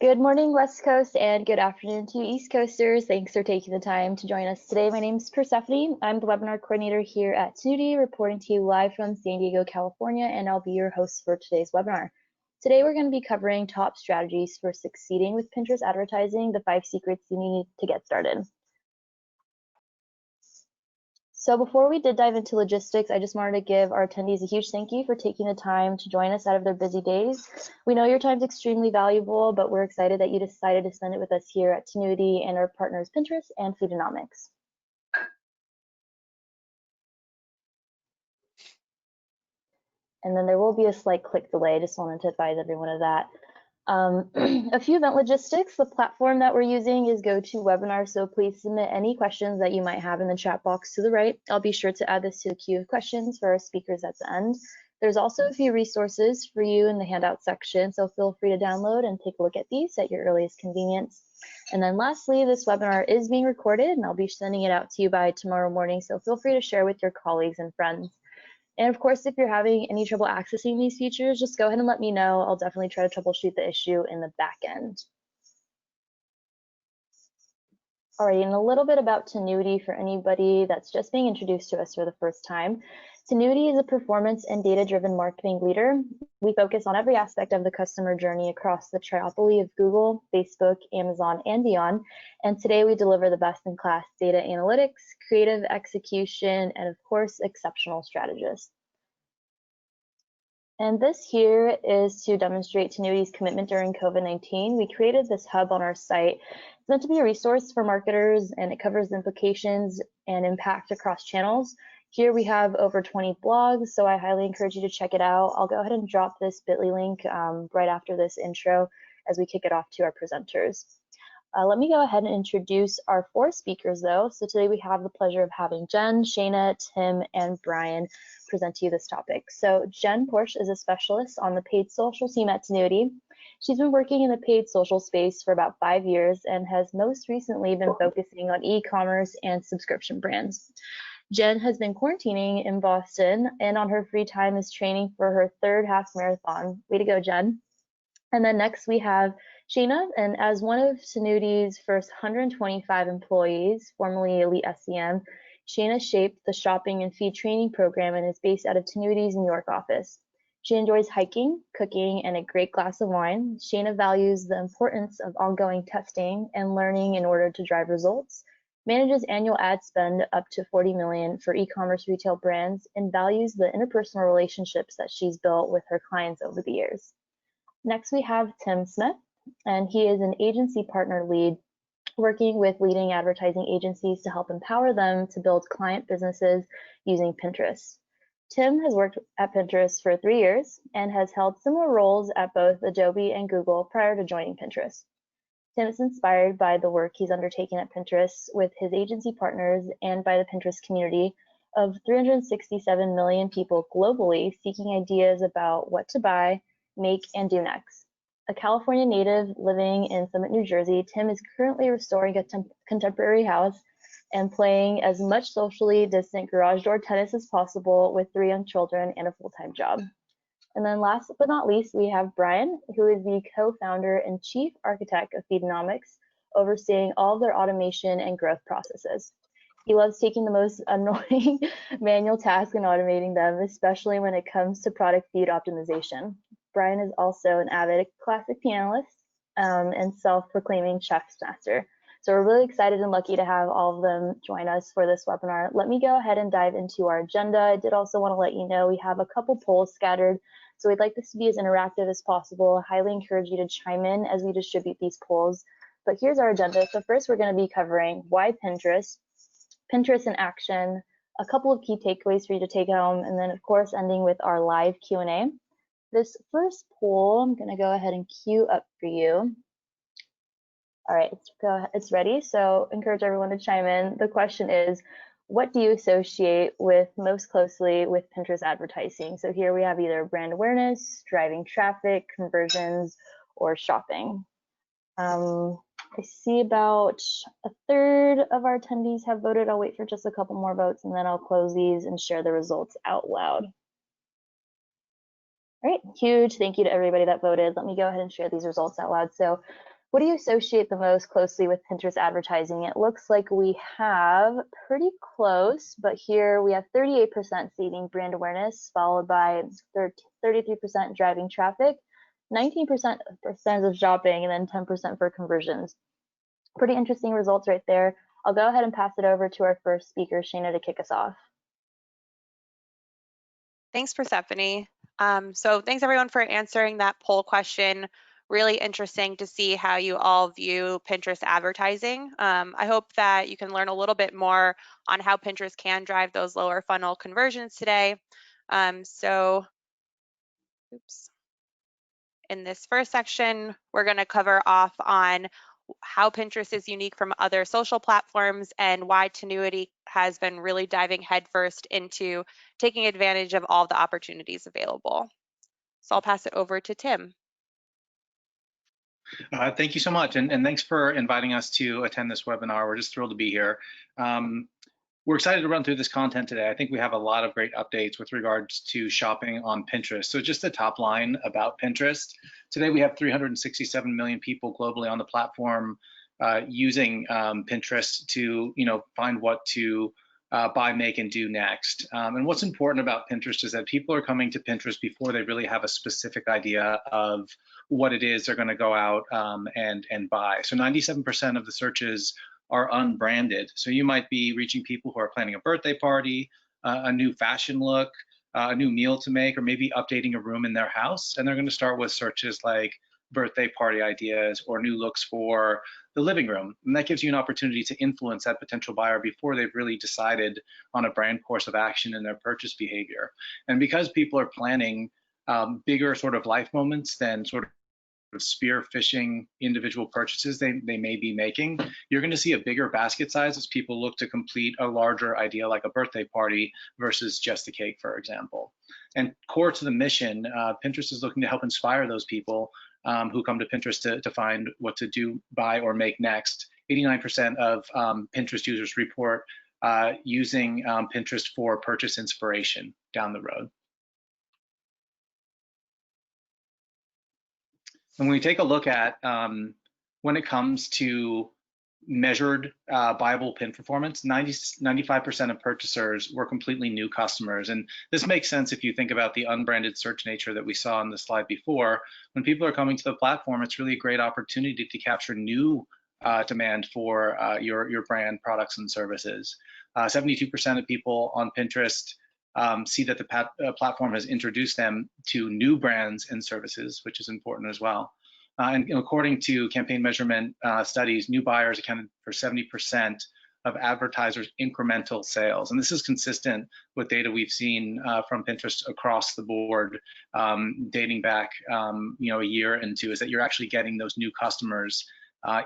Good morning, West Coast, and good afternoon to you, East Coasters. Thanks for taking the time to join us today. My name is Persephone. I'm the webinar coordinator here at Tinuiti, reporting to you live from San Diego, California, and I'll be your host for today's webinar. Today, we're going to be covering top strategies for succeeding with Pinterest advertising, the 5 secrets you need to get started. So before we did dive into logistics, I just wanted to give our attendees a huge thank you for taking the time to join us out of their busy days. We know your time is extremely valuable, but we're excited that you decided to spend it with us here at Tinuiti and our partners Pinterest and Feedonomics. And then there will be a slight click delay. Just wanted to advise everyone of that. A few event logistics. The platform that we're using is GoToWebinar, so please submit any questions that you might have in the chat box to the right. I'll be sure to add this to the queue of questions for our speakers at the end. There's also a few resources for you in the handout section, so feel free to download and take a look at these at your earliest convenience. And then lastly, this webinar is being recorded, and I'll be sending it out to you by tomorrow morning, so feel free to share with your colleagues and friends. And of course, if you're having any trouble accessing these features, just go ahead and let me know. I'll definitely try to troubleshoot the issue in the back end. Alrighty, and a little bit about Tinuiti for anybody that's just being introduced to us for the first time. Tinuiti is a performance and data-driven marketing leader. We focus on every aspect of the customer journey across the triopoly of Google, Facebook, Amazon, and beyond. And today we deliver the best-in-class data analytics, creative execution, and of course, exceptional strategists. And this here is to demonstrate Tinuiti's commitment during COVID-19. We created this hub on our site. It's meant to be a resource for marketers, and it covers the implications and impact across channels. Here we have over 20 blogs, so I highly encourage you to check it out. I'll go ahead and drop this bit.ly link right after this intro as we kick it off to our presenters. Let me go ahead and introduce our 4 speakers though. So today we have the pleasure of having Jen, Shayna, Tim, and Brian present to you this topic. So Jen Porsche is a specialist on the paid social team at Tinuiti. She's been working in the paid social space for about 5 years and has most recently been focusing on e-commerce and subscription brands. Jen has been quarantining in Boston and on her free time is training for her 3rd half marathon. Way to go, Jen. And then next we have Shayna, and as one of Tinuiti's first 125 employees, formerly Elite SEM, Shayna shaped the shopping and feed training program and is based out of Tinuiti's New York office. She enjoys hiking, cooking, and a great glass of wine. Shayna values the importance of ongoing testing and learning in order to drive results, manages annual ad spend up to $40 million for e-commerce retail brands, and values the interpersonal relationships that she's built with her clients over the years. Next, we have Tim Smith, and he is an agency partner lead working with leading advertising agencies to help empower them to build client businesses using Pinterest. Tim has worked at Pinterest for 3 years and has held similar roles at both Adobe and Google prior to joining Pinterest. Tim is inspired by the work he's undertaken at Pinterest with his agency partners and by the Pinterest community of 367 million people globally seeking ideas about what to buy, make, and do next. A California native living in Summit, New Jersey, Tim is currently restoring a contemporary house and playing as much socially distant garage door tennis as possible with 3 young children and a full-time job. And then last but not least, we have Brian, who is the co-founder and chief architect of Feedonomics, overseeing all of their automation and growth processes. He loves taking the most annoying manual tasks and automating them, especially when it comes to product feed optimization. Brian is also an avid classic pianist and self-proclaiming chef's master. So we're really excited and lucky to have all of them join us for this webinar. Let me go ahead and dive into our agenda. I did also want to let you know we have a couple polls scattered, so we'd like this to be as interactive as possible. I highly encourage you to chime in as we distribute these polls. But here's our agenda. So first we're going to be covering why Pinterest, Pinterest in action, a couple of key takeaways for you to take home, and then of course ending with our live Q&A. This first poll, I'm going to go ahead and queue up for you. All right, it's ready. So encourage everyone to chime in. The question is, what do you associate with most closely with Pinterest advertising? So here we have either brand awareness, driving traffic, conversions, or shopping. I see about a third of our attendees have voted. I'll wait for just a couple more votes and then I'll close these and share the results out loud. All right, huge thank you to everybody that voted. Let me go ahead and share these results out loud. So what do you associate the most closely with Pinterest advertising? It looks like we have pretty close, but here we have 38% seeding brand awareness, followed by 33% driving traffic, 19% percentage of shopping, and then 10% for conversions. Pretty interesting results right there. I'll go ahead and pass it over to our first speaker, Shayna, to kick us off. Thanks, Persephone. So thanks everyone for answering that poll question. Really interesting to see how you all view Pinterest advertising. I hope that you can learn a little bit more on how Pinterest can drive those lower funnel conversions today. In this first section, we're going to cover off on how Pinterest is unique from other social platforms and why Tinuiti has been really diving headfirst into taking advantage of all the opportunities available. So I'll pass it over to Tim. Thank you so much, and thanks for inviting us to attend this webinar. We're just thrilled to be here. We're excited to run through this content today. I think we have a lot of great updates with regards to shopping on Pinterest. So just the top line about Pinterest. Today we have 367 million people globally on the platform using Pinterest to find what to buy, make, and do next. And what's important about Pinterest is that people are coming to Pinterest before they really have a specific idea of what it is they're going to go out and buy. So 97% of the searches are unbranded. So you might be reaching people who are planning a birthday party, a new fashion look, a new meal to make, or maybe updating a room in their house. And they're going to start with searches like birthday party ideas or new looks for the living room. And that gives you an opportunity to influence that potential buyer before they've really decided on a brand course of action in their purchase behavior. And because people are planning bigger sort of life moments than sort of spear fishing individual purchases they may be making, you're going to see a bigger basket size as people look to complete a larger idea like a birthday party versus just a cake, for example. And core to the mission, Pinterest is looking to help inspire those people who come to Pinterest to find what to do, buy, or make next. 89% of Pinterest users report using Pinterest for purchase inspiration down the road. And when we take a look at when it comes to measured buyable pin performance, 95% of purchasers were completely new customers. And this makes sense if you think about the unbranded search nature that we saw on the slide before. When people are coming to the platform, it's really a great opportunity to capture new demand for your brand products and services. 72% of people on Pinterest see that the platform has introduced them to new brands and services, which is important as well. And according to campaign measurement studies, new buyers accounted for 70% of advertisers' incremental sales. And this is consistent with data we've seen from Pinterest across the board, dating back a year and two, is that you're actually getting those new customers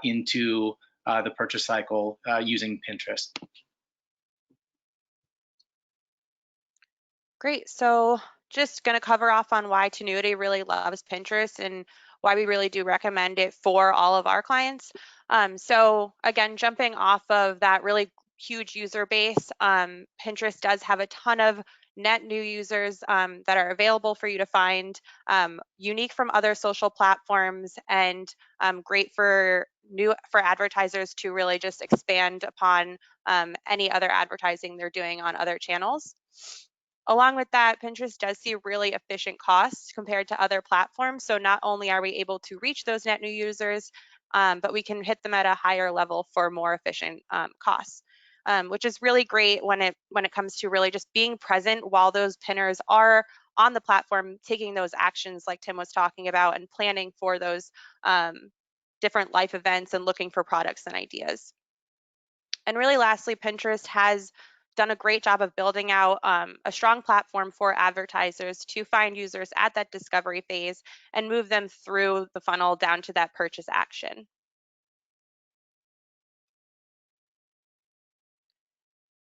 into the purchase cycle using Pinterest. Great, so just gonna cover off on why Tinuiti really loves Pinterest and why we really do recommend it for all of our clients. So again, jumping off of that really huge user base, Pinterest does have a ton of net new users that are available for you to find, unique from other social platforms, and great for advertisers to really just expand upon any other advertising they're doing on other channels. Along with that, Pinterest does see really efficient costs compared to other platforms. So not only are we able to reach those net new users, but we can hit them at a higher level for more efficient costs, which is really great when it comes to really just being present while those pinners are on the platform, taking those actions like Tim was talking about and planning for those different life events and looking for products and ideas. And really lastly, Pinterest has done a great job of building out a strong platform for advertisers to find users at that discovery phase and move them through the funnel down to that purchase action.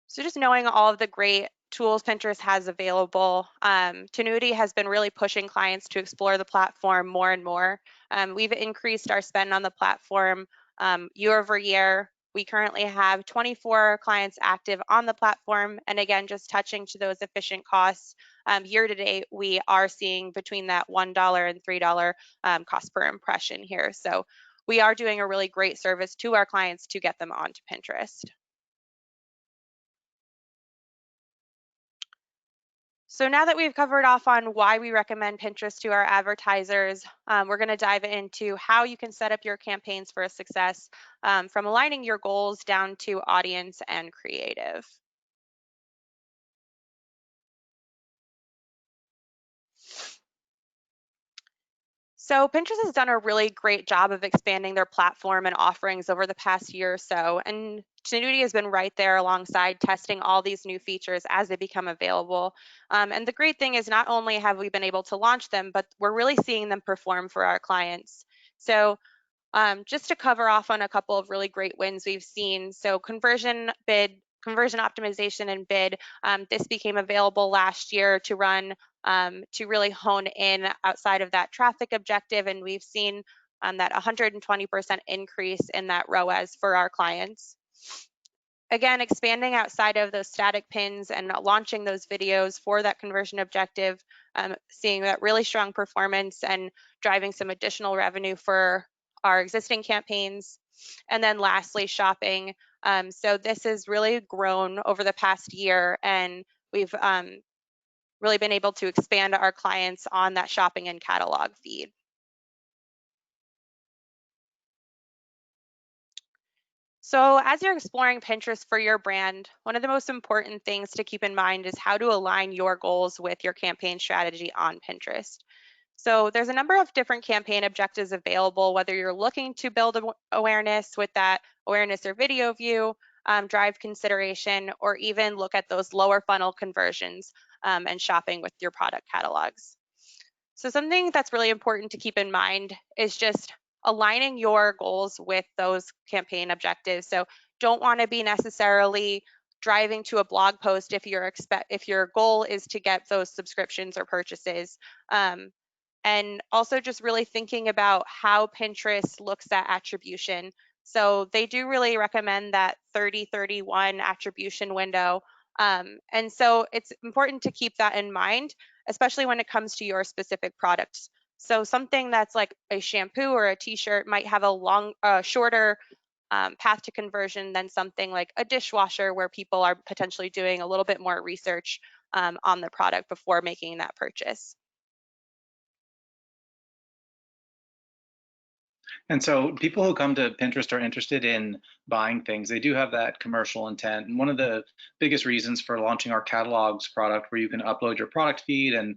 So just knowing all of the great tools Pinterest has available, Tinuiti has been really pushing clients to explore the platform more and more. We've increased our spend on the platform year over year We currently have 24 clients active on the platform. And again, just touching to those efficient costs, year to date, we are seeing between that $1 and $3 cost per impression here. So we are doing a really great service to our clients to get them onto Pinterest. So now that we've covered off on why we recommend Pinterest to our advertisers, we're going to dive into how you can set up your campaigns for a success, from aligning your goals down to audience and creative. So Pinterest has done a really great job of expanding their platform and offerings over the past year or so, and Tinuiti has been right there alongside testing all these new features as they become available. And the great thing is not only have we been able to launch them, but we're really seeing them perform for our clients. So just to cover off on a couple of really great wins we've seen. So conversion optimization and bid, this became available last year to run to really hone in outside of that traffic objective. And we've seen that 120% increase in that ROAS for our clients. Again, expanding outside of those static pins and launching those videos for that conversion objective, seeing that really strong performance and driving some additional revenue for our existing campaigns. And then lastly, shopping. So this has really grown over the past year, and we've really been able to expand our clients on that shopping and catalog feed. So as you're exploring Pinterest for your brand, one of the most important things to keep in mind is how to align your goals with your campaign strategy on Pinterest. So there's a number of different campaign objectives available, whether you're looking to build awareness with that awareness or video view, drive consideration, or even look at those lower funnel conversions and shopping with your product catalogs. So something that's really important to keep in mind is just aligning your goals with those campaign objectives. So don't want to be necessarily driving to a blog post if your goal is to get those subscriptions or purchases. And also just really thinking about how Pinterest looks at attribution. So they do really recommend that 30-31 attribution window. And so it's important to keep that in mind, especially when it comes to your specific products. So something that's like a shampoo or a t-shirt might have a shorter path to conversion than something like a dishwasher, where people are potentially doing a little bit more research on the product before making that purchase. And so people who come to Pinterest are interested in buying things. They do have that commercial intent. And one of the biggest reasons for launching our catalogs product, where you can upload your product feed and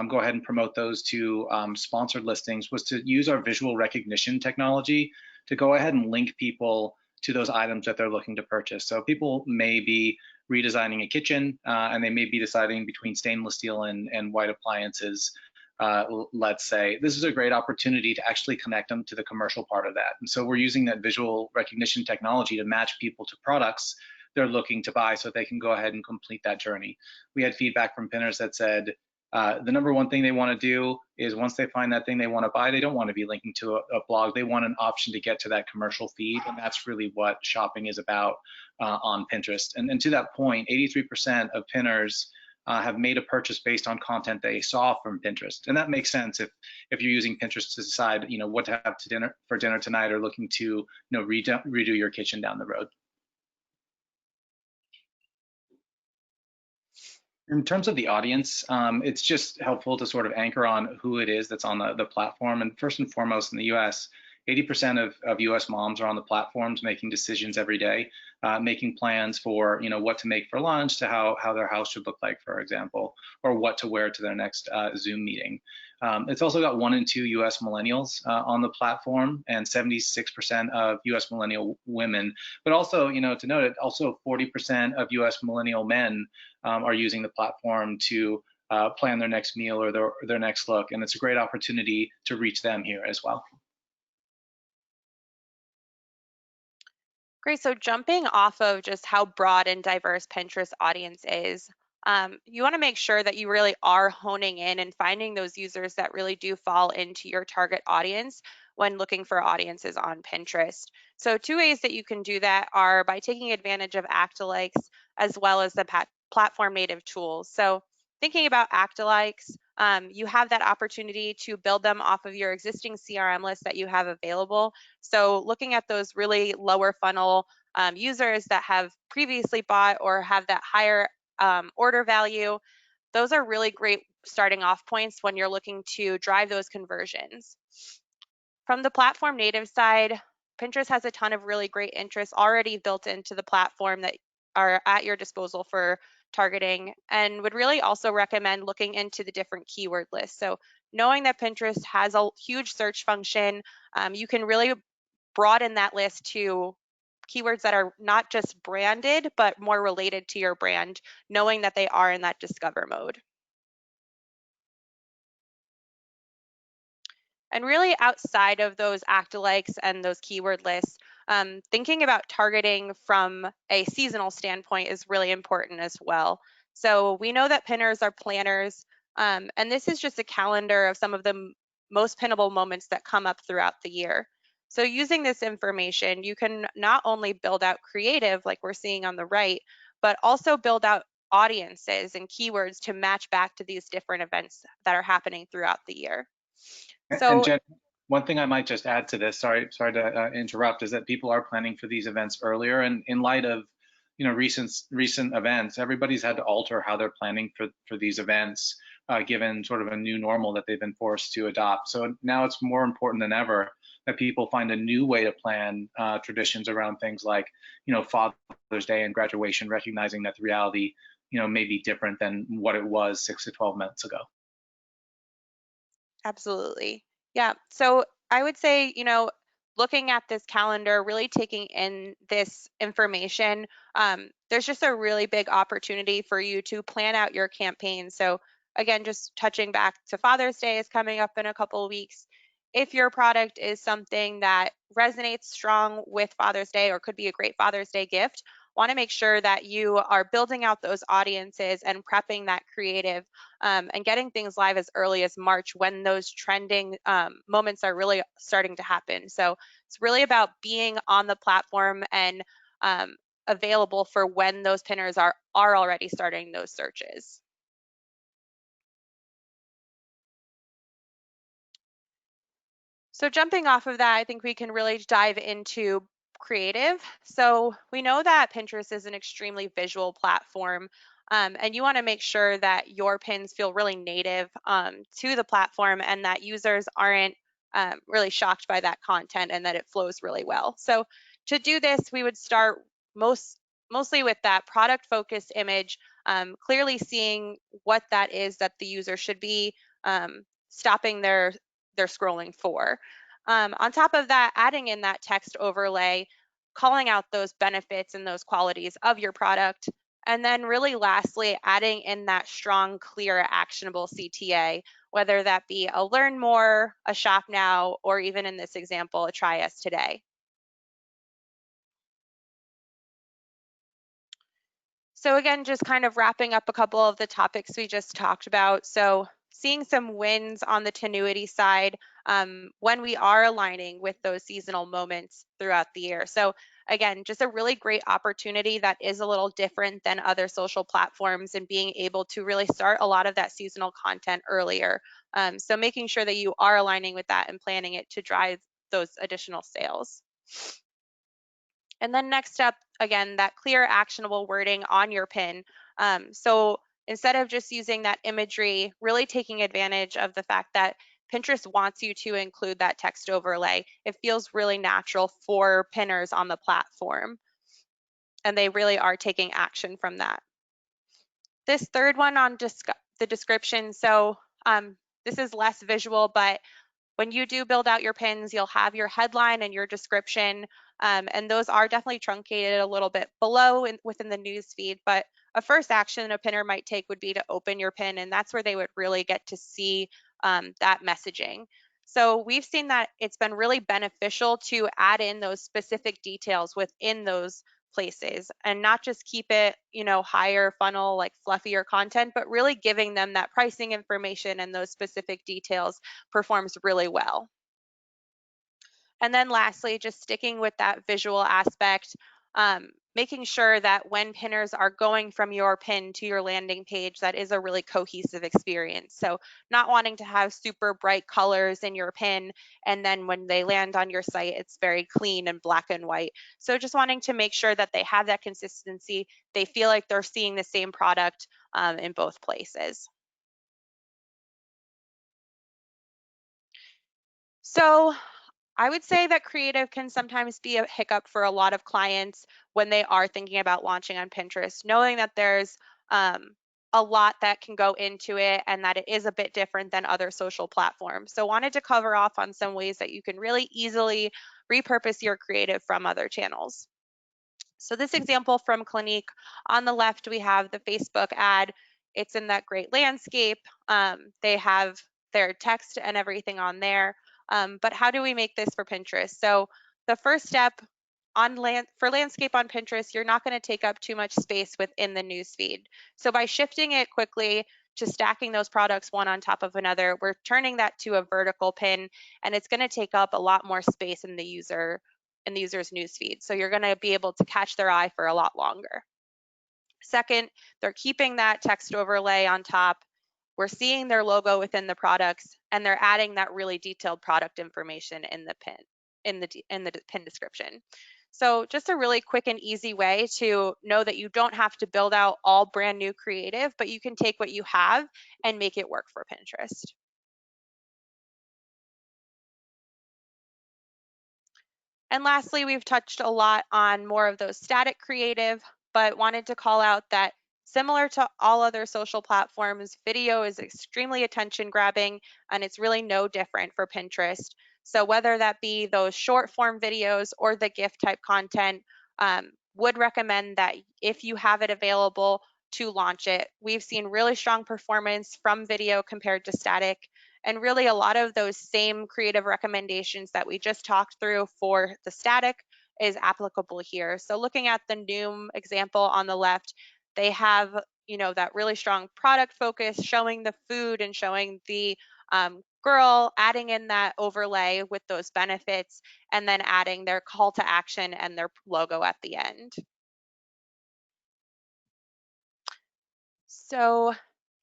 go ahead and promote those to sponsored listings, was to use our visual recognition technology to go ahead and link people to those items that they're looking to purchase. So people may be redesigning a kitchen and they may be deciding between stainless steel and white appliances. Let's say, this is a great opportunity to actually connect them to the commercial part of that. And so we're using that visual recognition technology to match people to products they're looking to buy so they can go ahead and complete that journey. We had feedback from pinners that said the number one thing they want to do is, once they find that thing they want to buy, they don't want to be linking to a blog. They want an option to get to that commercial feed. And that's really what shopping is about on Pinterest. And to that point, 83% of pinners have made a purchase based on content they saw from Pinterest. And that makes sense if you're using Pinterest to decide, what to have for dinner tonight, or looking to, redo your kitchen down the road. In terms of the audience, it's just helpful to sort of anchor on who it is that's on the platform. And first and foremost, in the US, 80% of US moms are on the platforms making decisions every day, making plans for what to make for lunch, to how their house should look like, for example, or what to wear to their next Zoom meeting. It's also got 1 in 2 US millennials on the platform, and 76% of US millennial women. But also, to note it, also 40% of US millennial men are using the platform to plan their next meal or their next look. And it's a great opportunity to reach them here as well. Great. So jumping off of just how broad and diverse Pinterest audience is, you want to make sure that you really are honing in and finding those users that really do fall into your target audience, when looking for audiences on Pinterest. So 2 ways that you can do that are by taking advantage of Act-alikes as well as the platform native tools. So thinking about Act-alikes, you have that opportunity to build them off of your existing CRM list that you have available. So looking at those really lower funnel users that have previously bought or have that higher order value, those are really great starting off points when you're looking to drive those conversions. From the platform native side, Pinterest has a ton of really great interests already built into the platform that are at your disposal for targeting, and would really also recommend looking into the different keyword lists. So knowing that Pinterest has a huge search function, you can really broaden that list to keywords that are not just branded, but more related to your brand, knowing that they are in that discover mode. And really outside of those Act-alikes and those keyword lists, thinking about targeting from a seasonal standpoint is really important as well. So we know that pinners are planners, and this is just a calendar of some of the most pinnable moments that come up throughout the year. So using this information, you can not only build out creative like we're seeing on the right, but also build out audiences and keywords to match back to these different events that are happening throughout the year. So, and Jen, one thing I might just add to this, sorry to interrupt, is that people are planning for these events earlier, and in light of recent events, everybody's had to alter how they're planning for these events, given sort of a new normal that they've been forced to adopt. So now it's more important than ever that people find a new way to plan traditions around things like Father's Day and graduation, recognizing that the reality may be different than what it was 6 to 12 months ago. absolutely. Yeah. So I would say, looking at this calendar, really taking in this information, there's just a really big opportunity for you to plan out your campaign. So again, just touching back to Father's Day is coming up in a couple of weeks. If your product is something that resonates strong with Father's Day or could be a great Father's Day gift, want to make sure that you are building out those audiences and prepping that creative, and getting things live as early as March when those trending moments are really starting to happen. So it's really about being on the platform and available for when those pinners are already starting those searches. So jumping off of that, I think we can really dive into creative. So we know that Pinterest is an extremely visual platform, and you want to make sure that your pins feel really native to the platform and that users aren't really shocked by that content and that it flows really well. So to do this, we would start mostly with that product focused image, clearly seeing what that is that the user should be stopping their scrolling for. On top of that, adding in that text overlay, calling out those benefits and those qualities of your product. And then really lastly, adding in that strong, clear, actionable CTA, whether that be a learn more, a shop now, or even in this example, a try us today. So again, just kind of wrapping up a couple of the topics we just talked about. So seeing some wins on the Tenuity side when we are aligning with those seasonal moments throughout the year. So again, just a really great opportunity that is a little different than other social platforms and being able to really start a lot of that seasonal content earlier. So making sure that you are aligning with that and planning it to drive those additional sales. And then next up, again, that clear actionable wording on your pin. So instead of just using that imagery, really taking advantage of the fact that Pinterest wants you to include that text overlay. It feels really natural for pinners on the platform, and they really are taking action from that. This third one on the description. So this is less visual, but when you do build out your pins, you'll have your headline and your description, and those are definitely truncated a little bit below within the news feed. But a first action a pinner might take would be to open your pin, and that's where they would really get to see that messaging. So we've seen that it's been really beneficial to add in those specific details within those places and not just keep it, higher funnel, like fluffier content, but really giving them that pricing information and those specific details performs really well. And then lastly, just sticking with that visual aspect, making sure that when pinners are going from your pin to your landing page, that is a really cohesive experience. So not wanting to have super bright colors in your pin, and then when they land on your site, it's very clean and black and white. So just wanting to make sure that they have that consistency. They feel like they're seeing the same product in both places. So I would say that creative can sometimes be a hiccup for a lot of clients when they are thinking about launching on Pinterest, knowing that there's a lot that can go into it and that it is a bit different than other social platforms. So wanted to cover off on some ways that you can really easily repurpose your creative from other channels. So this example from Clinique, on the left, we have the Facebook ad. It's in that great landscape. They have their text and everything on there. But how do we make this for Pinterest? So the first step for landscape on Pinterest, you're not going to take up too much space within the newsfeed. So by shifting it quickly to stacking those products one on top of another, we're turning that to a vertical pin, and it's going to take up a lot more space in the user's newsfeed. So you're going to be able to catch their eye for a lot longer. Second, they're keeping that text overlay on top. We're seeing their logo within the products, and they're adding that really detailed product information in the pin, in the pin description. So just a really quick and easy way to know that you don't have to build out all brand new creative, but you can take what you have and make it work for Pinterest. And lastly, we've touched a lot on more of those static creative, but wanted to call out that similar to all other social platforms, video is extremely attention grabbing, and it's really no different for Pinterest. So whether that be those short form videos or the GIF type content, would recommend that if you have it available to launch it. We've seen really strong performance from video compared to static. And really a lot of those same creative recommendations that we just talked through for the static is applicable here. So looking at the Noom example on the left, they have, that really strong product focus, showing the food and showing the girl, adding in that overlay with those benefits, and then adding their call to action and their logo at the end. So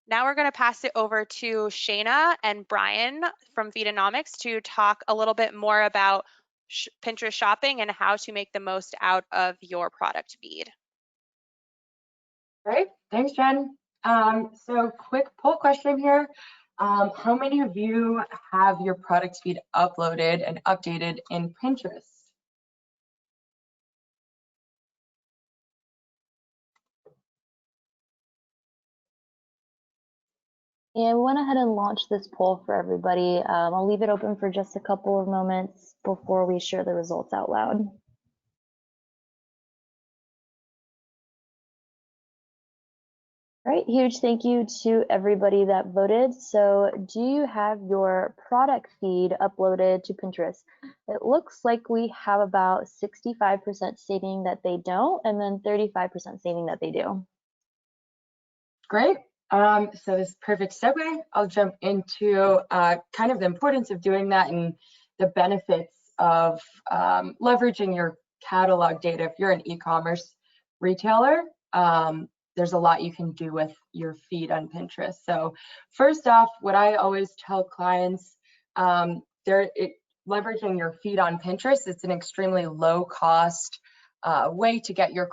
now we're going to pass it over to Shayna and Brian from Feedonomics to talk a little bit more about Pinterest shopping and how to make the most out of your product feed. Great, thanks, Jen. So quick poll question here. How many of you have your product feed uploaded and updated in Pinterest? And we went ahead and launched this poll for everybody. I'll leave it open for just a couple of moments before we share the results out loud. All right, huge thank you to everybody that voted. So do you have your product feed uploaded to Pinterest? It looks like we have about 65% stating that they don't, and then 35% stating that they do. Great. So this is perfect segue. I'll jump into kind of the importance of doing that and the benefits of leveraging your catalog data. If you're an e-commerce retailer, there's a lot you can do with your feed on Pinterest. So first off, what I always tell clients, leveraging your feed on Pinterest, it's an extremely low cost way to get your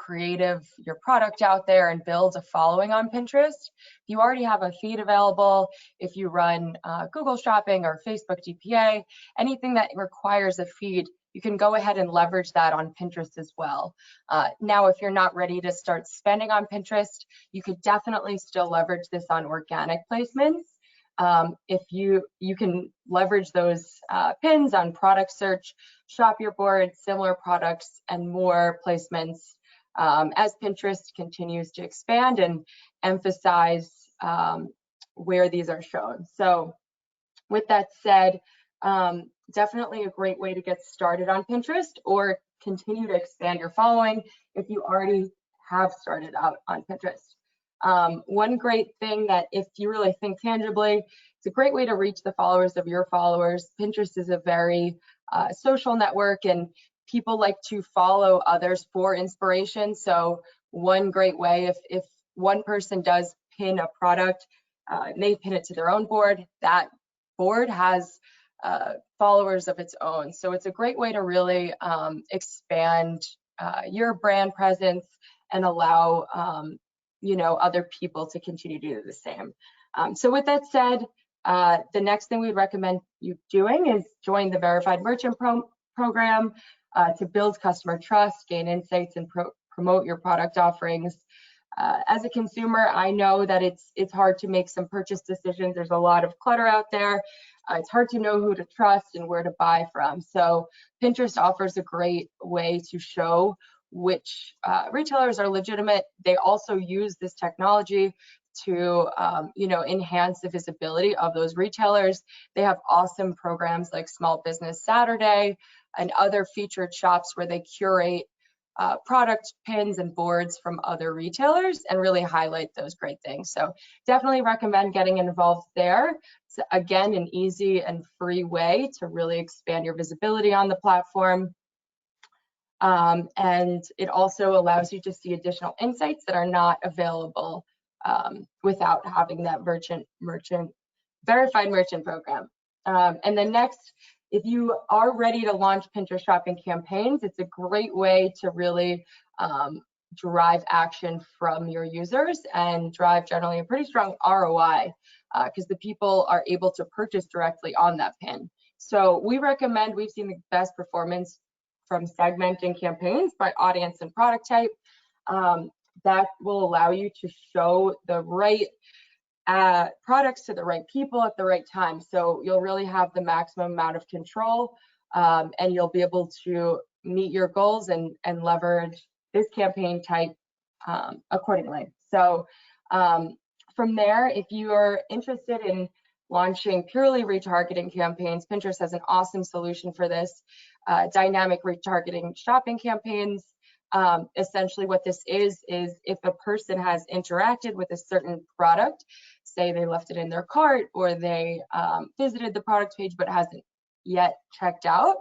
product out there and build a following on Pinterest. If you already have a feed available, if you run Google Shopping or Facebook DPA, anything that requires a feed, you can go ahead and leverage that on Pinterest as well. Now, if you're not ready to start spending on Pinterest, you could definitely still leverage this on organic placements. If you can leverage those pins on product search, shop your board, similar products, and more placements as Pinterest continues to expand and emphasize where these are shown. So with that said, definitely a great way to get started on Pinterest or continue to expand your following if you already have started out on Pinterest. One great thing that if you really think tangibly, it's a great way to reach the followers of your followers. Pinterest is a very social network, and people like to follow others for inspiration. So one great way, if one person does pin a product, they pin it to their own board, that board has followers of its own. So it's a great way to really expand your brand presence and allow other people to continue to do the same. So with that said, the next thing we'd recommend you doing is join the Verified Merchant Program to build customer trust, gain insights, and promote your product offerings. As a consumer, I know that it's hard to make some purchase decisions. There's a lot of clutter out there. It's hard to know who to trust and where to buy from. So Pinterest offers a great way to show which retailers are legitimate. They also use this technology to enhance the visibility of those retailers. They have awesome programs like Small Business Saturday and other featured shops where they curate product pins and boards from other retailers and really highlight those great things. So definitely recommend getting involved there. It's, again, an easy and free way to really expand your visibility on the platform. And it also allows you to see additional insights that are not available without having that verified merchant program. And then next, if you are ready to launch Pinterest shopping campaigns, it's a great way to really drive action from your users and drive generally a pretty strong ROI because the people are able to purchase directly on that pin. So we've seen the best performance from segmenting campaigns by audience and product type. That will allow you to show the right products to the right people at the right time. So you'll really have the maximum amount of control and you'll be able to meet your goals and leverage this campaign type accordingly. So from there, if you are interested in launching purely retargeting campaigns, Pinterest has an awesome solution for this. Dynamic retargeting shopping campaigns. Essentially what this is if a person has interacted with a certain product, say they left it in their cart or they visited the product page but hasn't yet checked out,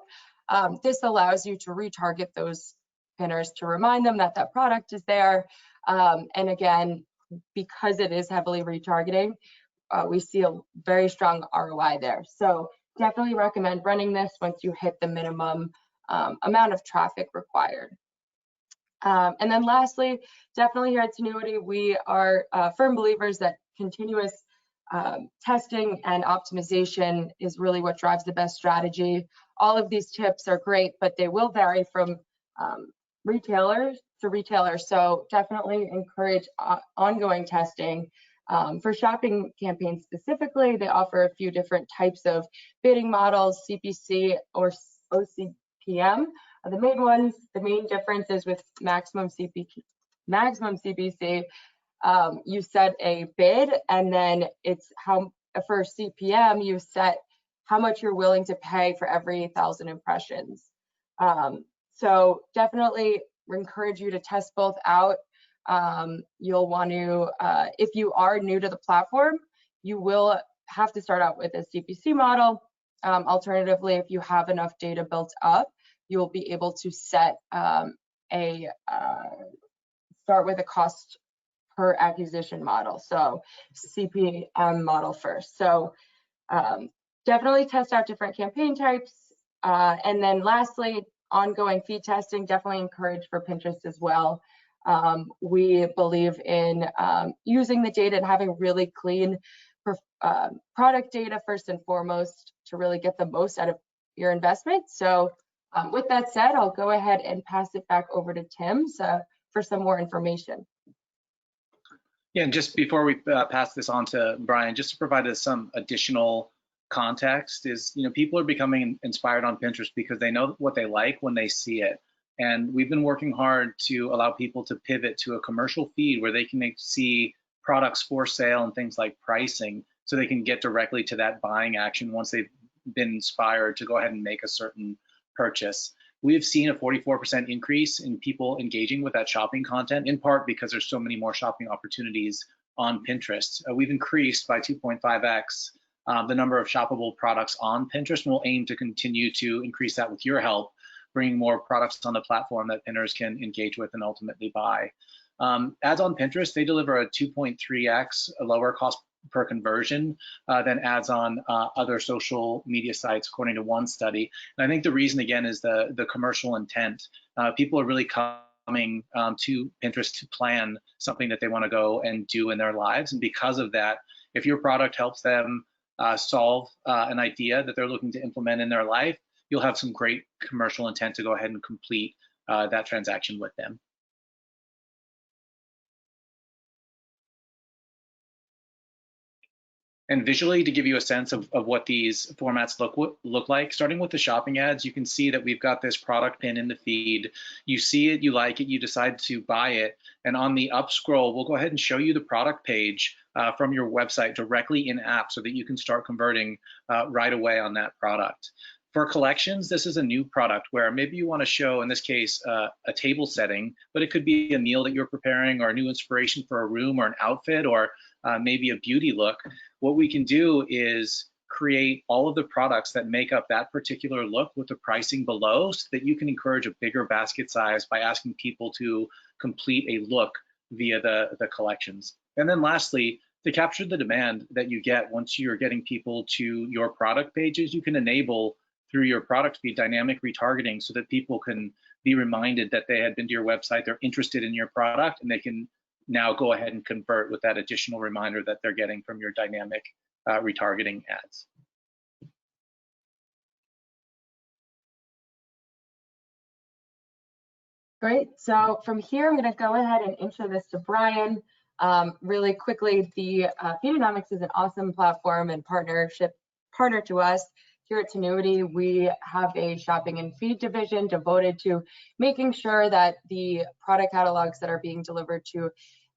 this allows you to retarget those pinners to remind them that that product is there. And again, because it is heavily retargeting, we see a very strong ROI there. So definitely recommend running this once you hit the minimum amount of traffic required. And then lastly, definitely here at Tinuiti, we are firm believers that continuous testing and optimization is really what drives the best strategy. All of these tips are great, but they will vary from retailers to retailers. So definitely encourage ongoing testing. For shopping campaigns specifically, they offer a few different types of bidding models, CPC or OCPM. The main ones, the main difference is with maximum CPC, you set a bid, and then it's how for CPM you set how much you're willing to pay for every 1,000 impressions. So definitely encourage you to test both out. You'll want to, if you are new to the platform, you will have to start out with a CPC model. Alternatively, if you have enough data built up, you'll be able to set start with a cost per acquisition model, so CPM model first. So definitely test out different campaign types. And then lastly, ongoing feed testing, definitely encouraged for Pinterest as well. We believe in using the data and having really clean product data first and foremost to really get the most out of your investment. So with that said, I'll go ahead and pass it back over to Tim for some more information. Yeah, and just before we pass this on to Brian, just to provide us some additional context is, people are becoming inspired on Pinterest because they know what they like when they see it. And we've been working hard to allow people to pivot to a commercial feed where they can see products for sale and things like pricing, so they can get directly to that buying action once they've been inspired to go ahead and make a certain purchase. We've seen a 44% increase in people engaging with that shopping content, in part because there's so many more shopping opportunities on Pinterest. We've increased by 2.5x the number of shoppable products on Pinterest, and we'll aim to continue to increase that with your help, bringing more products on the platform that pinners can engage with and ultimately buy. Ads on Pinterest, they deliver a 2.3x lower cost per conversion than ads on other social media sites, according to one study. And I think the reason, again, is the commercial intent. People are really coming to Pinterest to plan something that they want to go and do in their lives. And because of that, if your product helps them solve an idea that they're looking to implement in their life, you'll have some great commercial intent to go ahead and complete that transaction with them. And visually, to give you a sense of what these formats look like, starting with the shopping ads, you can see that we've got this product pin in the feed. You see it, you like it, you decide to buy it. And on the up scroll, we'll go ahead and show you the product page from your website directly in app so that you can start converting right away on that product. For collections, this is a new product where maybe you want to show, in this case, a table setting, but it could be a meal that you're preparing or a new inspiration for a room or an outfit or maybe a beauty look. What we can do is create all of the products that make up that particular look with the pricing below so that you can encourage a bigger basket size by asking people to complete a look via the collections. And then lastly, to capture the demand that you get once you're getting people to your product pages, you can enable through your product feed dynamic retargeting so that people can be reminded that they had been to your website, they're interested in your product, and they can now go ahead and convert with that additional reminder that they're getting from your dynamic retargeting ads. Great. So from here, I'm going to go ahead and intro this to Brian. Really quickly, the Feedonomics is an awesome platform and partner to us. Here at Tinuiti, we have a shopping and feed division devoted to making sure that the product catalogs that are being delivered to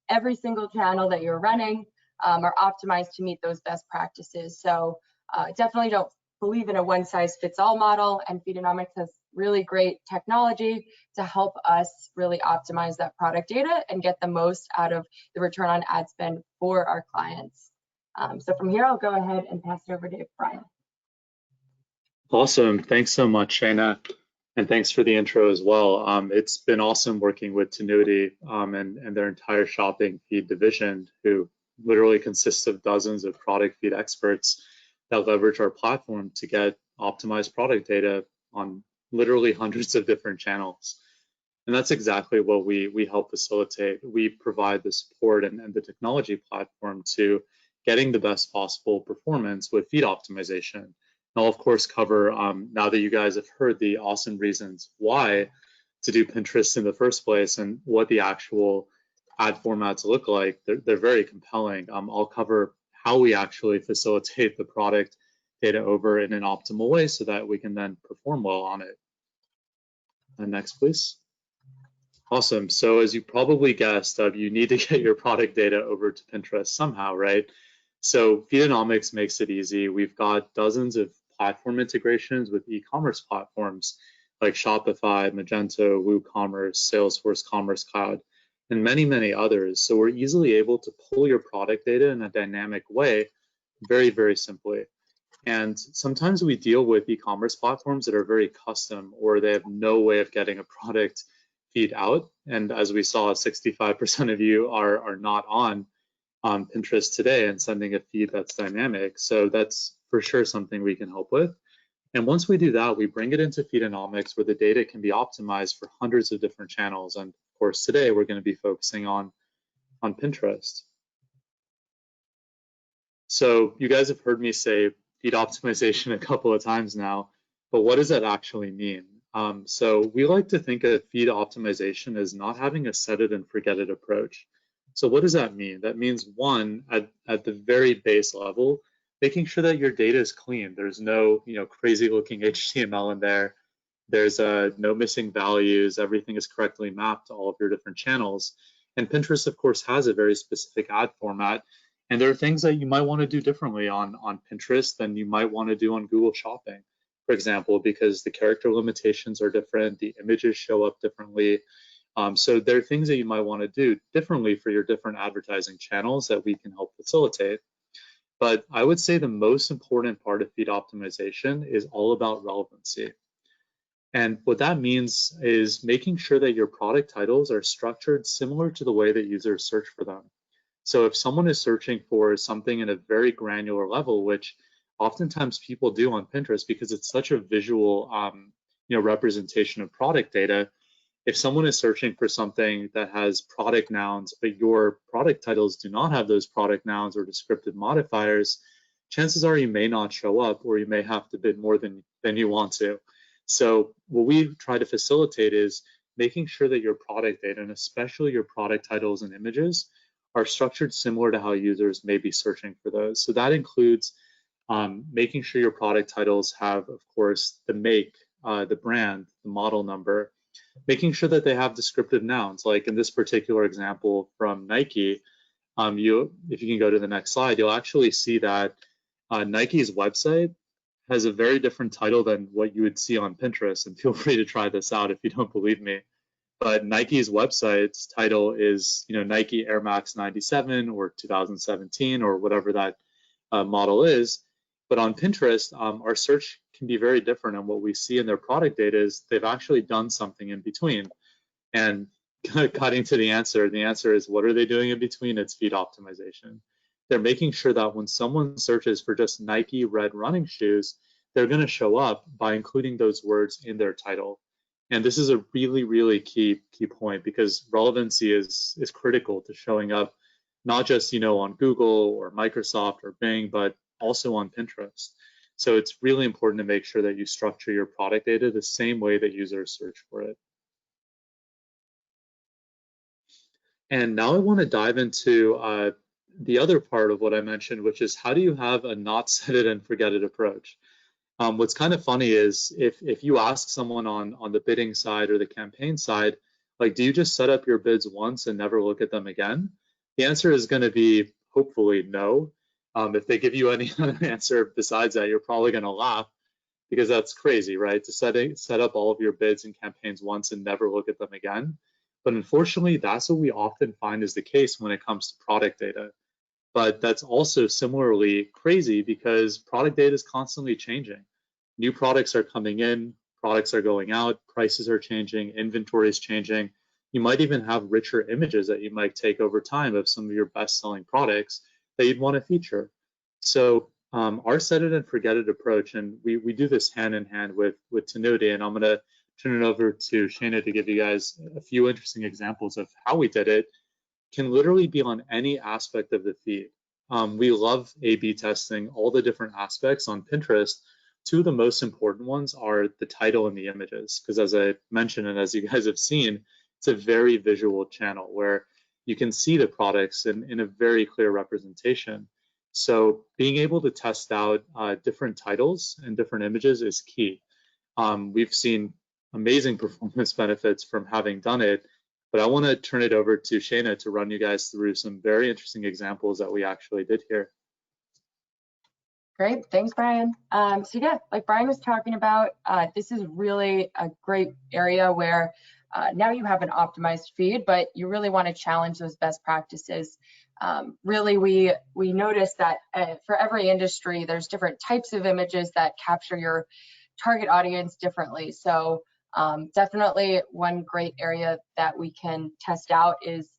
every single channel that you're running are optimized to meet those best practices. So definitely don't believe in a one-size-fits-all model, and Feedonomics has really great technology to help us really optimize that product data and get the most out of the return on ad spend for our clients. So from here, I'll go ahead and pass it over to Brian. Awesome. Thanks so much, Shayna. And thanks for the intro as well. It's been awesome working with Tinuiti and their entire shopping feed division, who literally consists of dozens of product feed experts that leverage our platform to get optimized product data on literally hundreds of different channels. And that's exactly what we help facilitate. We provide the support and the technology platform to getting the best possible performance with feed optimization. I'll of course cover, now that you guys have heard the awesome reasons why to do Pinterest in the first place and what the actual ad formats look like, they're very compelling. I'll cover how we actually facilitate the product data over in an optimal way so that we can then perform well on it. And next, please. Awesome. So as you probably guessed, you need to get your product data over to Pinterest somehow, right? So Feedonomics makes it easy. We've got dozens of platform integrations with e-commerce platforms like Shopify, Magento, WooCommerce, Salesforce Commerce Cloud, and many, many others. So we're easily able to pull your product data in a dynamic way very, very simply. And sometimes we deal with e-commerce platforms that are very custom or they have no way of getting a product feed out. And as we saw, 65% of you are not on Pinterest today and sending a feed that's dynamic. So that's for sure something we can help with. And once we do that, we bring it into Feedonomics where the data can be optimized for hundreds of different channels. And of course, today we're going to be focusing on Pinterest. So you guys have heard me say feed optimization a couple of times now, but what does that actually mean? So we like to think of feed optimization as not having a set it and forget it approach. So what does that mean? That means one, at the very base level, making sure that your data is clean. There's no crazy looking HTML in there. There's no missing values. Everything is correctly mapped to all of your different channels. And Pinterest, of course, has a very specific ad format. And there are things that you might want to do differently on Pinterest than you might want to do on Google Shopping, for example, because the character limitations are different, the images show up differently. So there are things that you might want to do differently for your different advertising channels that we can help facilitate. But I would say the most important part of feed optimization is all about relevancy. And what that means is making sure that your product titles are structured similar to the way that users search for them. So if someone is searching for something in a very granular level, which oftentimes people do on Pinterest because it's such a visual representation of product data, if someone is searching for something that has product nouns, but your product titles do not have those product nouns or descriptive modifiers, chances are you may not show up, or you may have to bid more than you want to. So what we try to facilitate is making sure that your product data, and especially your product titles and images, are structured similar to how users may be searching for those. So that includes making sure your product titles have, of course, the make, the brand, the model number, making sure that they have descriptive nouns. Like in this particular example from Nike, if you can go to the next slide, you'll actually see that Nike's website has a very different title than what you would see on Pinterest. And feel free to try this out if you don't believe me. But Nike's website's title is, Nike Air Max 97 or 2017 or whatever that model is. But on Pinterest, our search can be very different, and what we see in their product data is they've actually done something in between. And cutting to the answer is, what are they doing in between? It's feed optimization. They're making sure that when someone searches for just Nike red running shoes, they're going to show up by including those words in their title. And this is a really, really key point, because relevancy is critical to showing up, not just on Google or Microsoft or Bing, but also on Pinterest. So it's really important to make sure that you structure your product data the same way that users search for it. And now I want to dive into the other part of what I mentioned, which is how do you have a not set it and forget it approach? What's kind of funny is if you ask someone on the bidding side or the campaign side, like, do you just set up your bids once and never look at them again? The answer is going to be hopefully no. If they give you any answer besides that, you're probably going to laugh, because that's crazy, right? To set up all of your bids and campaigns once and never look at them again. But unfortunately, that's what we often find is the case when it comes to product data. But that's also similarly crazy because product data is constantly changing. New products are coming in, products are going out, prices are changing, inventory is changing. You might even have richer images that you might take over time of some of your best-selling products that you'd want to feature. So our set it and forget it approach, and we do this hand in hand with Tinuiti, and I'm going to turn it over to Shana to give you guys a few interesting examples of how we did it. Can literally be on any aspect of the feed. We love A/B testing all the different aspects on Pinterest. Two of the most important ones are the title and the images, because as I mentioned, and as you guys have seen, it's a very visual channel where you can see the products in a very clear representation. So being able to test out different titles and different images is key. We've seen amazing performance benefits from having done it, but I want to turn it over to Shana to run you guys through some very interesting examples that we actually did here. Great, thanks, Brian. So yeah, like Brian was talking about, this is really a great area where now you have an optimized feed, but you really want to challenge those best practices. Really, we noticed that for every industry, there's different types of images that capture your target audience differently. So definitely one great area that we can test out is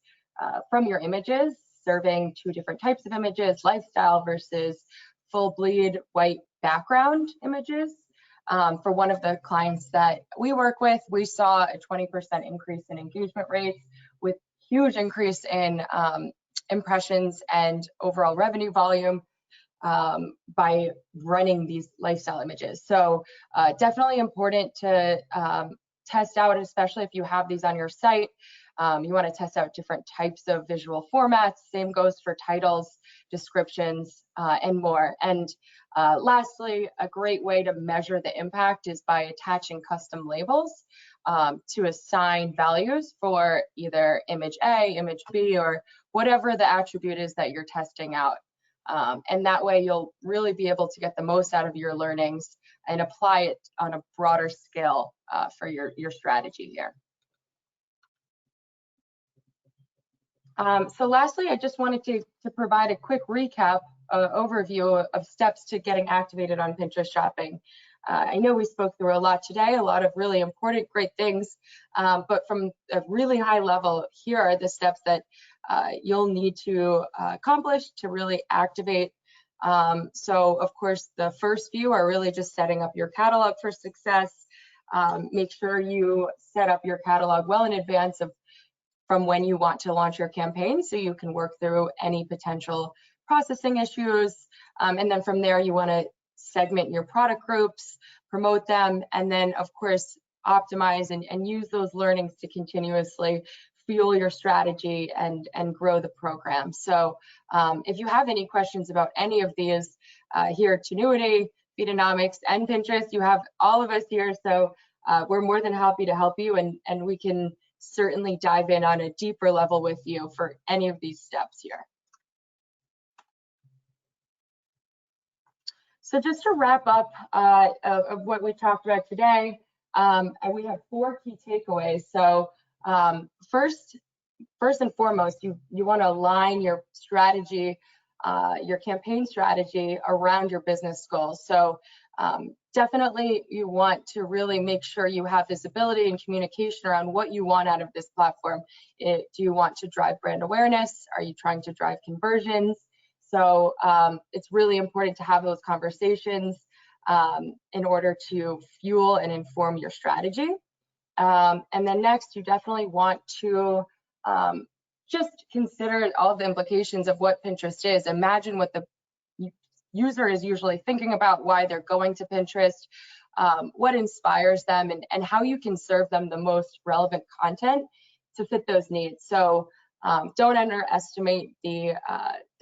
from your images, serving two different types of images, lifestyle versus full bleed white background images. For one of the clients that we work with, we saw a 20% increase in engagement rates with huge increase in impressions and overall revenue volume by running these lifestyle images. So definitely important to test out, especially if you have these on your site. You want to test out different types of visual formats. Same goes for titles, descriptions, and more. And lastly, a great way to measure the impact is by attaching custom labels to assign values for either image A, image B, or whatever the attribute is that you're testing out. And that way you'll really be able to get the most out of your learnings and apply it on a broader scale for your strategy here. So lastly, I just wanted to provide a quick recap overview of steps to getting activated on Pinterest shopping. I know we spoke through a lot today, a lot of really important, great things, but from a really high level, here are the steps that you'll need to accomplish to really activate. So of course, the first few are really just setting up your catalog for success. Make sure you set up your catalog well in advance from when you want to launch your campaign, so you can work through any potential processing issues. And then from there, you want to segment your product groups, promote them, and then of course optimize and use those learnings to continuously fuel your strategy and grow the program. So if you have any questions about any of these here at Tinuiti, Feedonomics, and Pinterest, you have all of us here, so we're more than happy to help you, and we can certainly dive in on a deeper level with you for any of these steps here. So just to wrap up of what we talked about today, we have 4 key takeaways. So first and foremost, you want to align your strategy, your campaign strategy around your business goals. So definitely you want to really make sure you have visibility and communication around what you want out of this platform. Do you want to drive brand awareness? Are you trying to drive conversions? So it's really important to have those conversations in order to fuel and inform your strategy. And then next, you definitely want to just consider all the implications of what Pinterest is. Imagine what the user is usually thinking about, why they're going to Pinterest, what inspires them, and how you can serve them the most relevant content to fit those needs. So don't underestimate the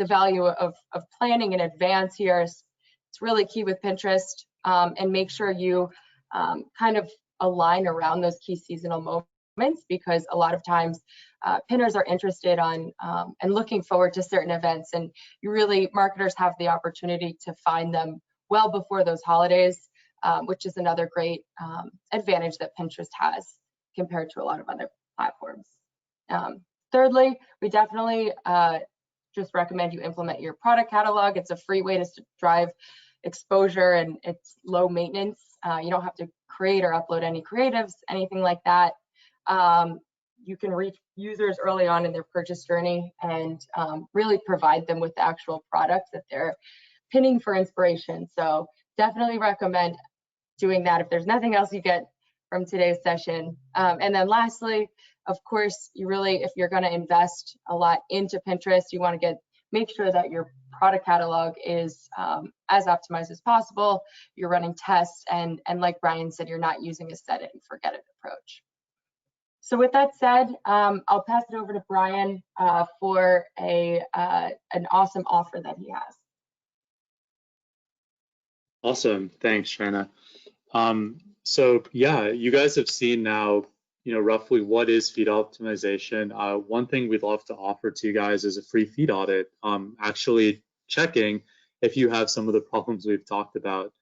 value of planning in advance here. It's really key with Pinterest, and make sure you kind of align around those key seasonal moments, because a lot of times pinners are interested on and looking forward to certain events, and marketers have the opportunity to find them well before those holidays, which is another great advantage that Pinterest has compared to a lot of other platforms. Thirdly, we definitely just recommend you implement your product catalog. It's a free way to drive exposure, and it's low maintenance. You don't have to create or upload any creatives, anything like that. You can reach users early on in their purchase journey and really provide them with the actual product that they're pinning for inspiration. So definitely recommend doing that if there's nothing else you get from today's session. And then lastly, of course, if you're going to invest a lot into Pinterest, you want to make sure that your product catalog is as optimized as possible. You're running tests, and like Brian said, you're not using a set it and forget it approach. So with that said, I'll pass it over to Brian for an awesome offer that he has. Awesome, thanks, Shana. So yeah, you guys have seen now, roughly what is feed optimization. One thing we'd love to offer to you guys is a free feed audit, actually checking if you have some of the problems we've talked about.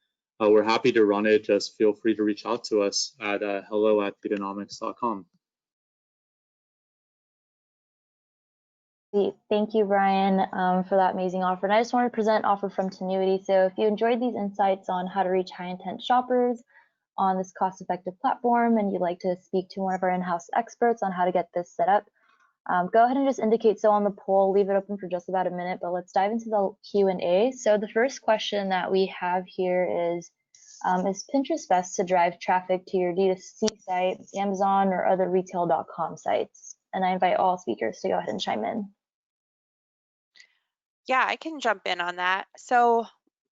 We're happy to run it. Just feel free to reach out to us at hello@feedonomics.com. Thank you, Brian, for that amazing offer. And I just want to present an offer from Tinuiti. So if you enjoyed these insights on how to reach high intent shoppers on this cost-effective platform, and you'd like to speak to one of our in-house experts on how to get this set up, go ahead and just indicate so on the poll. Leave it open for just about a minute, but let's dive into the Q&A. So the first question that we have here is Pinterest best to drive traffic to your D2C site, Amazon, or other retail.com sites? And I invite all speakers to go ahead and chime in. Yeah, I can jump in on that. So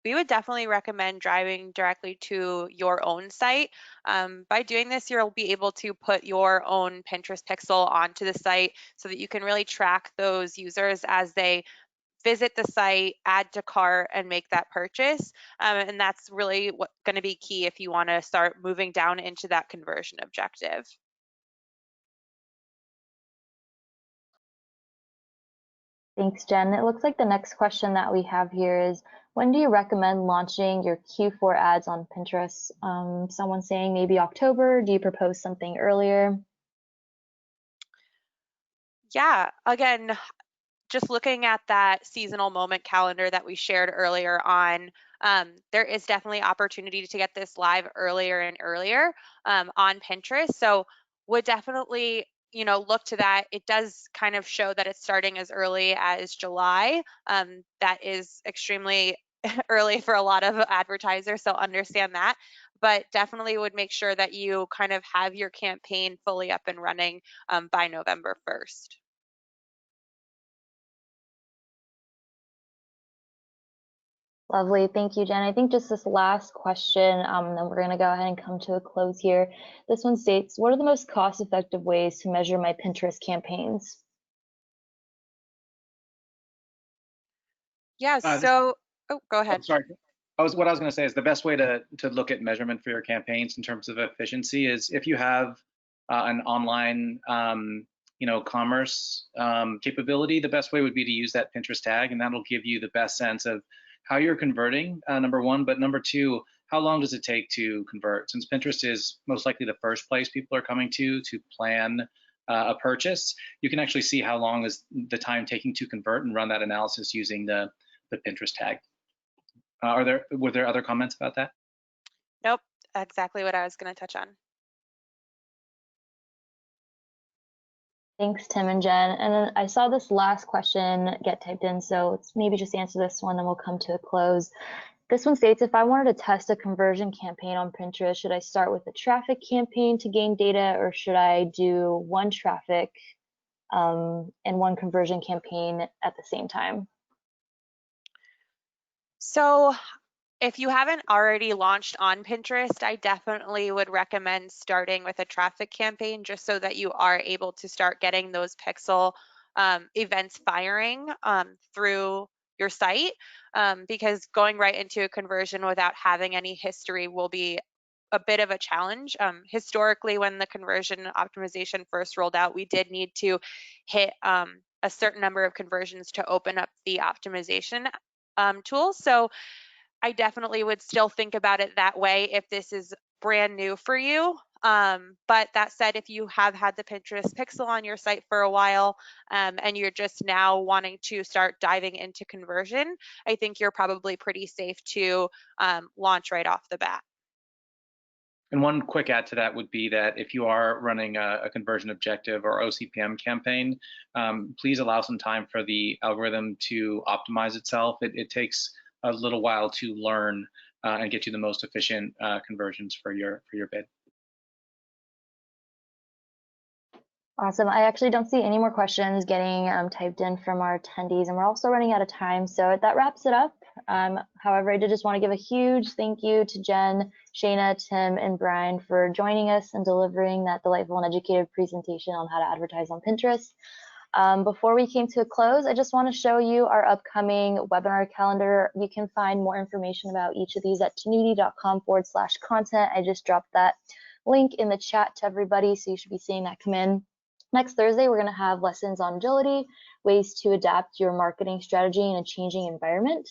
we would definitely recommend driving directly to your own site. By doing this, you'll be able to put your own Pinterest pixel onto the site so that you can really track those users as they visit the site, add to cart, and make that purchase. And that's really going to be key if you want to start moving down into that conversion objective. Thanks, Jen. It looks like the next question that we have here is, when do you recommend launching your Q4 ads on Pinterest? Someone saying maybe October. Do you propose something earlier? Yeah, again, just looking at that seasonal moment calendar that we shared earlier on, there is definitely opportunity to get this live earlier and earlier on Pinterest. So would definitely, look to that. It does kind of show that it's starting as early as July. That is extremely early for a lot of advertisers, so understand that. But definitely would make sure that you kind of have your campaign fully up and running by November 1st. Lovely. Thank you, Jen. I think just this last question, then we're going to go ahead and come to a close here. This one states, what are the most cost-effective ways to measure my Pinterest campaigns? Yeah, so, oh, go ahead. Sorry. What I was going to say is the best way to look at measurement for your campaigns in terms of efficiency is if you have an online commerce capability, the best way would be to use that Pinterest tag, and that'll give you the best sense of how you're converting, number one, but number two, how long does it take to convert? Since Pinterest is most likely the first place people are coming to plan a purchase, you can actually see how long is the time taking to convert and run that analysis using the Pinterest tag. Were there other comments about that? Nope, exactly what I was going to touch on. Thanks, Tim and Jen. And then I saw this last question get typed in, so let's maybe just answer this one, then we'll come to a close. This one states, if I wanted to test a conversion campaign on Pinterest, should I start with a traffic campaign to gain data, or should I do one traffic and one conversion campaign at the same time? So if you haven't already launched on Pinterest, I definitely would recommend starting with a traffic campaign just so that you are able to start getting those pixel events firing through your site, because going right into a conversion without having any history will be a bit of a challenge. Historically, when the conversion optimization first rolled out, we did need to hit a certain number of conversions to open up the optimization tool. So I definitely would still think about it that way if this is brand new for you. But that said, if you have had the Pinterest pixel on your site for a while and you're just now wanting to start diving into conversion, I think you're probably pretty safe to launch right off the bat. And one quick add to that would be that if you are running a conversion objective or OCPM campaign, please allow some time for the algorithm to optimize itself. It takes a little while to learn and get you the most efficient conversions for your bid. Awesome. I actually don't see any more questions getting typed in from our attendees, and we're also running out of time. So that wraps it up. However, I did just want to give a huge thank you to Jen, Shayna, Tim, and Brian for joining us and delivering that delightful and educated presentation on how to advertise on Pinterest. Before we came to a close, I just want to show you our upcoming webinar calendar. You can find more information about each of these at tinuiti.com/content. I just dropped that link in the chat to everybody, so you should be seeing that come in. Next Thursday, we're going to have lessons on agility, ways to adapt your marketing strategy in a changing environment.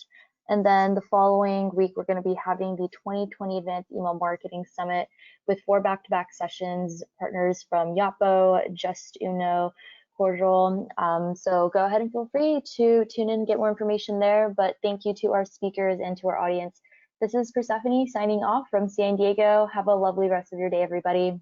And then the following week, we're going to be having the 2020 Advanced Email Marketing Summit with 4 back-to-back sessions, partners from Yotpo, Just Uno, Cordial. So go ahead and feel free to tune in and get more information there. But thank you to our speakers and to our audience. This is Persephone signing off from San Diego. Have a lovely rest of your day, everybody.